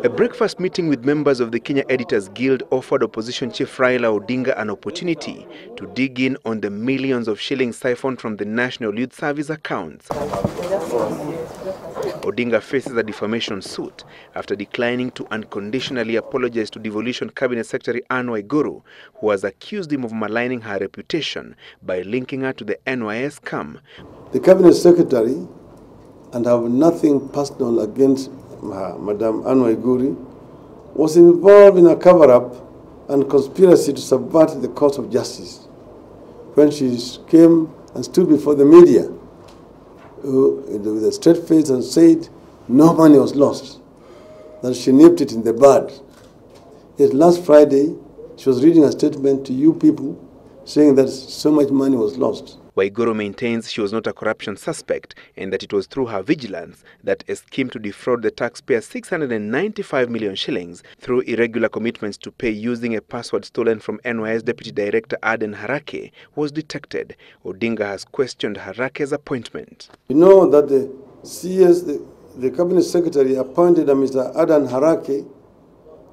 A breakfast meeting with members of the Kenya Editors Guild offered opposition chief Raila Odinga an opportunity to dig in on the millions of shillings siphoned from the National Youth Service accounts. Odinga faces a defamation suit after declining to unconditionally apologize to Devolution Cabinet Secretary Waiguru, who has accused him of maligning her reputation by linking her to the NYS scam. The Cabinet Secretary, and I have nothing personal against Madam Waiguru, was involved in a cover-up and conspiracy to subvert the course of justice when she came and stood before the media with a straight face and said no money was lost, that she nipped it in the bud. Yet last Friday, she was reading a statement to you people saying that so much money was lost. Waiguru maintains she was not a corruption suspect and that it was through her vigilance that a scheme to defraud the taxpayer 695 million shillings through irregular commitments to pay using a password stolen from NYS Deputy Director Aden Harake was detected. Odinga has questioned Harake's appointment. You know that the CS, the Cabinet Secretary, appointed a Mr. Aden Harake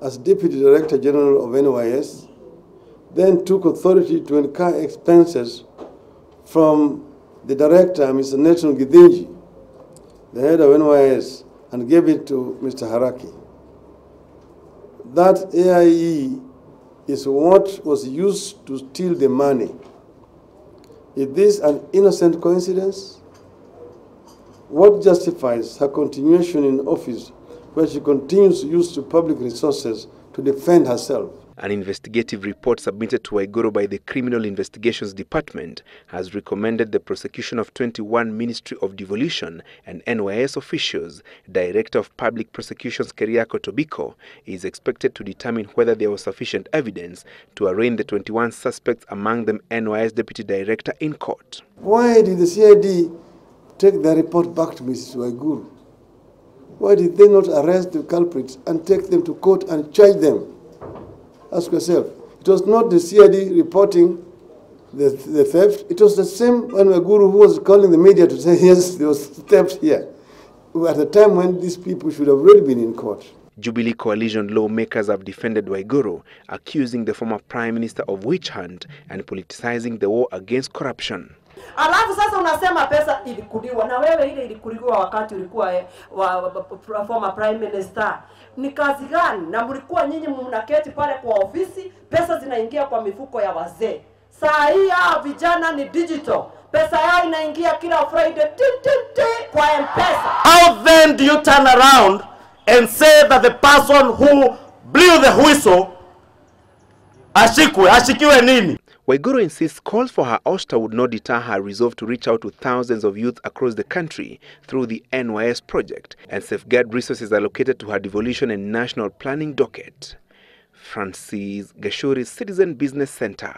as Deputy Director General of NYS, then took authority to incur expenses from the director, Mr. Nelson Githinji, the head of NYS, and gave it to Mr. Harake. That AIE is what was used to steal the money. Is this an innocent coincidence? What justifies her continuation in office where she continues to use public resources to defend herself? An investigative report submitted to Waiguru by the Criminal Investigations Department has recommended the prosecution of 21 Ministry of Devolution and NYS officials. Director of Public Prosecutions Keriako Tobiko is expected to determine whether there was sufficient evidence to arraign the 21 suspects, among them NYS Deputy Director, in court. Why did the CID take the report back to Mrs. Waiguru? Why did they not arrest the culprits and take them to court and charge them? Ask yourself. It was not the CID reporting the theft. It was the same Waiguru who was calling the media to say, yes, there was theft here, at a time when these people should have already been in court. Jubilee Coalition lawmakers have defended Waiguru, accusing the former Prime Minister of witch hunt and politicizing the war against corruption. Alafu sasa unasema pesa ilikuliwa, na wewe ile ilikuliwa wakati ulikuwa former prime minister. Ni kazi gani? Na mlikuwa nyinyi mnaketi pale kwa ofisi, pesa zinaingia kwa mifuko ya wazee. Saa hii vijana ni digital. Pesa yao inaingia kila Friday kwa M-Pesa. How then do you turn around and say that the person who blew the whistle ashikiwe nini? Waiguru insists calls for her ouster would not deter her resolve to reach out to thousands of youth across the country through the NYS project and safeguard resources allocated to her devolution and national planning docket. Francis Gashuri, Citizen Business Center.